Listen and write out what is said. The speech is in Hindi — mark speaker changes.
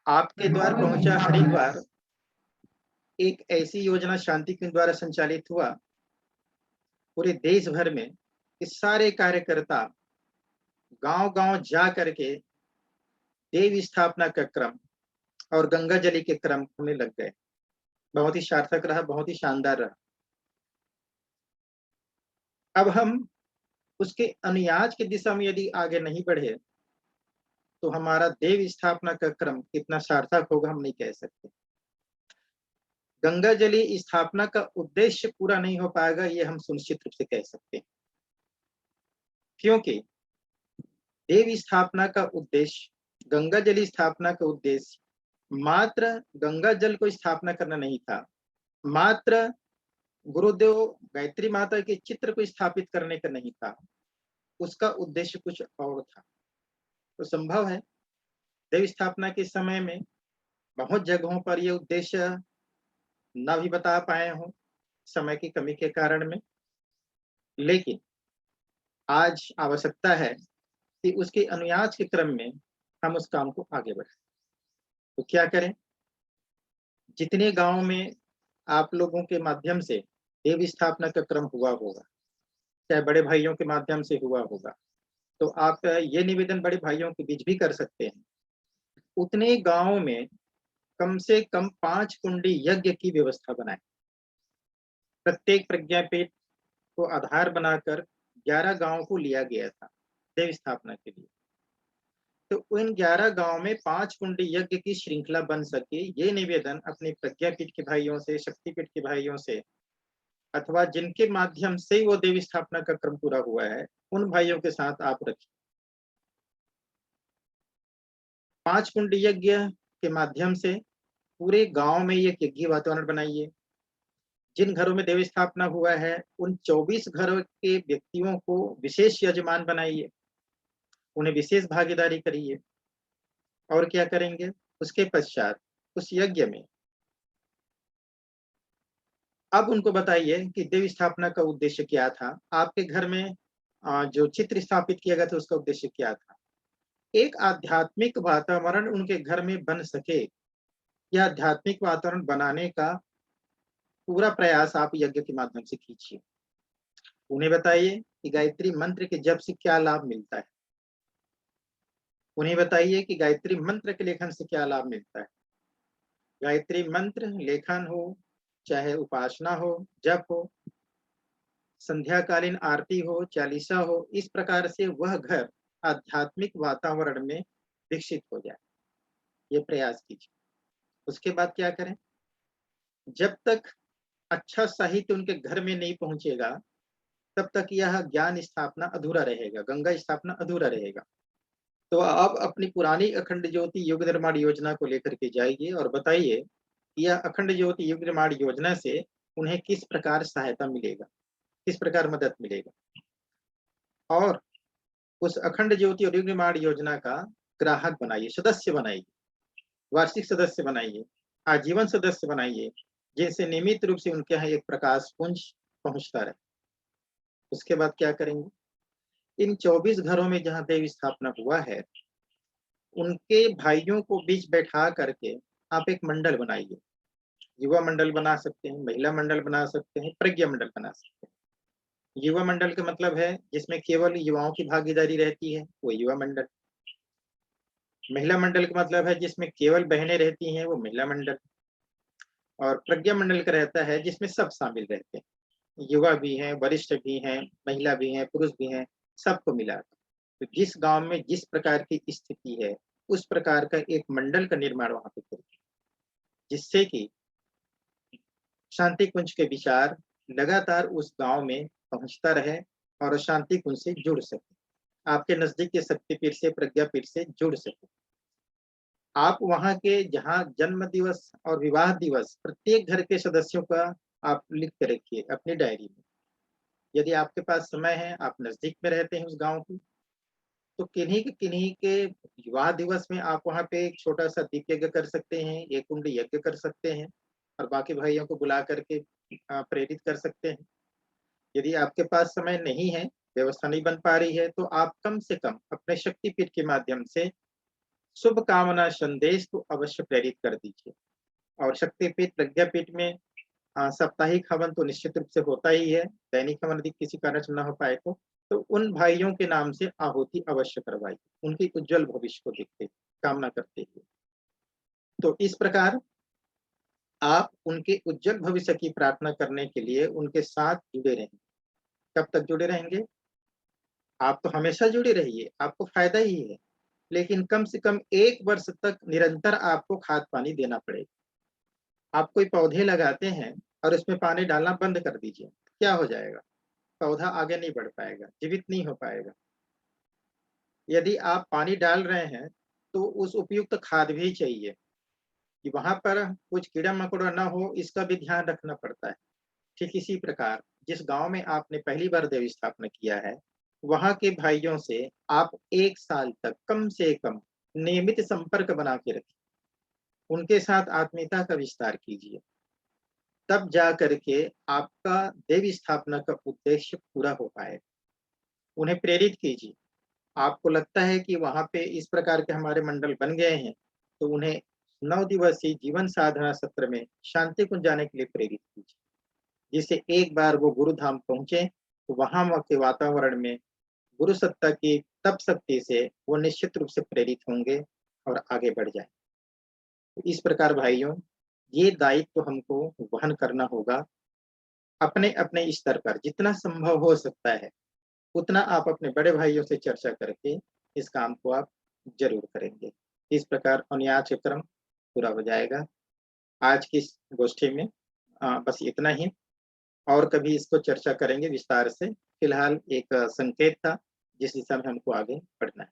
Speaker 1: आपके द्वार पहुंचा हरिद्वार एक ऐसी योजना शांति कुंज द्वारा संचालित हुआ पूरे देश भर में कि सारे कार्यकर्ता गांव-गांव जा करके देव स्थापना का क्रम और गंगा जली के क्रम होने लग गए। बहुत ही सार्थक रहा, बहुत ही शानदार रहा। अब हम उसके अनुयाज की दिशा में यदि आगे नहीं बढ़े, तो हमारा देव स्थापना का क्रम कितना सार्थक होगा हम नहीं कह सकते। गंगा जली स्थापना का उद्देश्य पूरा नहीं हो पाएगा, ये हम सुनिश्चित रूप से कह सकते हैं। क्योंकि देव स्थापना का उद्देश्य, गंगा जल स्थापना का उद्देश्य मात्र गंगा जल को स्थापना करना नहीं था, मात्र गुरुदेव गायत्री माता के चित्र को स्थापित करने का नहीं था, उसका उद्देश्य कुछ और था। तो संभव है देव स्थापना के समय में बहुत जगहों पर ये उद्देश्य न भी बता पाए हों समय की कमी के कारण में, लेकिन आज आवश्यकता है कि उसके अनुयाज के क्रम में हम उस काम को आगे बढ़ाएं। तो क्या करें? जितने गांव में आप लोगों के माध्यम से देव स्थापना का क्रम हुआ होगा, चाहे बड़े भाइयों के माध्यम से हुआ होगा, तो आप ये निवेदन बड़े भाइयों के बीच भी कर सकते हैं। उतने गांव में कम से कम 5 कुंडी यज्ञ की व्यवस्था बनाएं। प्रत्येक प्रज्ञापीठ को आधार बनाकर 11 गांव को लिया गया था देव स्थापना के लिए। तो उन 11 गांव में 5 कुंडी यज्ञ की श्रृंखला बन सके, ये निवेदन अपने प्रज्ञापीठ के भाइयों से, शक्तिपीठ के भाइयों से, अथवा जिनके माध्यम से वो देवी स्थापना का क्रम पूरा हुआ है, उन भाइयों के साथ आप रखिए। 5 कुंडी यज्ञ के माध्यम से पूरे गांव में एक यज्ञ वातावरण बनाइए। जिन घरों में देवी स्थापना हुआ है, उन 24 घरों के व्यक्तियों को विशेष यजमान बनाइए, उन्हें विशेष भागीदारी करिए। और क्या करेंगे? उसके पश्चात उस यज्ञ में अब उनको बताइए कि देव स्थापना का उद्देश्य क्या था, आपके घर में जो चित्र स्थापित किया गया था उसका उद्देश्य क्या था। एक आध्यात्मिक वातावरण उनके घर में बन सके, यह आध्यात्मिक वातावरण बनाने का पूरा प्रयास आप यज्ञ के माध्यम से कीजिए। उन्हें बताइए कि गायत्री मंत्र के जप से क्या लाभ मिलता है। उन्हें बताइए कि गायत्री मंत्र के लेखन से क्या लाभ मिलता है। गायत्री मंत्र लेखन हो, चाहे उपासना हो, जप हो, संध्याकालीन आरती हो, चालीसा हो, इस प्रकार से वह घर आध्यात्मिक वातावरण में विकसित हो जाए, ये प्रयास कीजिए। उसके बाद क्या करें? जब तक अच्छा साहित्य उनके घर में नहीं पहुंचेगा, तब तक यह ज्ञान स्थापना अधूरा रहेगा, गंगा स्थापना अधूरा रहेगा। तो आप अपनी पुरानी अखंड ज्योति युग निर्माण योजना को लेकर के जाइए और बताइए कि यह अखंड ज्योति युग निर्माण योजना से उन्हें किस प्रकार सहायता मिलेगा, किस प्रकार मदद मिलेगा। और उस अखंड ज्योति और युग निर्माण योजना का ग्राहक बनाइए, सदस्य बनाइए, वार्षिक सदस्य बनाइए, आजीवन सदस्य बनाइए, जिनसे नियमित रूप से उनके यहाँ एक प्रकाश पुंज पहुंचता रहे। उसके बाद क्या करेंगे? इन 24 घरों में जहाँ देव स्थापना हुआ है, उनके भाइयों को बीच बैठा करके आप एक मंडल बनाइए। युवा मंडल बना सकते हैं, महिला मंडल बना सकते हैं, प्रज्ञा मंडल बना सकते हैं। युवा मंडल का मतलब है जिसमें केवल युवाओं की भागीदारी रहती है, वो युवा मंडल। महिला मंडल का मतलब है जिसमें केवल बहनें रहती हैं, वो महिला मंडल। और प्रज्ञा मंडल का रहता है जिसमें सब शामिल रहते हैं, युवा भी हैं, वरिष्ठ भी हैं, महिला भी हैं, पुरुष भी हैं, सबको मिला। तो जिस गांव में जिस प्रकार की स्थिति है, उस प्रकार का एक मंडल का निर्माण वहां पे करें, जिससे कि शांति कुंज के विचार लगातार उस गांव में पहुंचता रहे और शांति कुंज से जुड़ सके, आपके नजदीक के शक्तिपीठ से, प्रज्ञापीठ से जुड़ सके। आप वहां के जहां जन्म दिवस और विवाह दिवस प्रत्येक घर के सदस्यों का आप लिख के रखिए अपनी डायरी में। यदि आपके पास समय है, आप नजदीक में रहते हैं उस गांव की, तो किन्हीं के विवाह दिवस में आप वहां पे एक छोटा सा दीप यज्ञ कर सकते हैं, एक कुंड यज्ञ कर सकते हैं और बाकी भाइयों को बुला करके प्रेरित कर सकते हैं। यदि आपके पास समय नहीं है, व्यवस्था नहीं बन पा रही है, तो आप कम से कम अपने शक्तिपीठ के माध्यम से शुभ कामना संदेश तो अवश्य प्रेरित कर दीजिए। और शक्तिपीठ, प्रज्ञापीठ में साप्ताहिक हवन तो निश्चित रूप से होता ही है, दैनिक हवन यदि किसी कारण से न हो पाए तो उन भाइयों के नाम से आहुति अवश्य करवाइए, उनके उज्जवल भविष्य को देखते कामना करते हुए। तो इस प्रकार आप उनके उज्जवल भविष्य की प्रार्थना करने के लिए उनके साथ जुड़े रहेंगे। कब तक जुड़े रहेंगे? आप तो हमेशा जुड़े रहिए, आपको फ़ायदा ही है, लेकिन कम से कम 1 वर्ष तक निरंतर आपको खाद-पानी देना पड़ेगा। आप कोई पौधे लगाते हैं और उसमें पानी डालना बंद कर दीजिए, क्या हो जाएगा? पौधा आगे नहीं बढ़ पाएगा, जीवित नहीं हो पाएगा। यदि आप पानी डाल रहे हैं, तो उस उपयुक्त खाद भी चाहिए कि वहाँ पर कुछ कीड़ा-मकोड़ा ना हो, इसका भी ध्यान रखना पड़ता है। ठीक इसी प्रकार जिस गाँव में आपने पहली बार देव स्थापना किया है, वहाँ के भाइयों से आप 1 साल तक कम से कम नियमित संपर्क बना के रखिए। उनके साथ आत्मीयता का विस्तार कीजिए। तब जा कर के आपका देव स्थापना का उद्देश्य पूरा हो पाएगा। उन्हें प्रेरित कीजिए। आपको लगता है कि वहाँ पे इस प्रकार के हमारे मंडल बन गए हैं, तो उन्हें 9 दिवसीय जीवन साधना सत्र में शांति कुंज जाने के लिए प्रेरित कीजिए। जिससे एक बार वो गुरुधाम पहुँचे, तो वहाँ के वातावरण में गुरु सत्ता की तप शक्ति से वो निश्चित रूप से प्रेरित होंगे और आगे बढ़ जाएँ। तो इस प्रकार भाइयों, ये दायित्व हमको वहन करना होगा। अपने-अपने स्तर पर जितना संभव हो सकता है, उतना आप अपने बड़े भाइयों से चर्चा करके इस काम को आप ज़रूर करेंगे। इस प्रकार अनुयाच क्रम पूरा हो जाएगा। आज की इस गोष्ठी में बस इतना ही। और कभी इसको चर्चा करेंगे विस्तार से। फिलहाल एक संकेत था, जिस दिशा में हमको आगे बढ़ना है।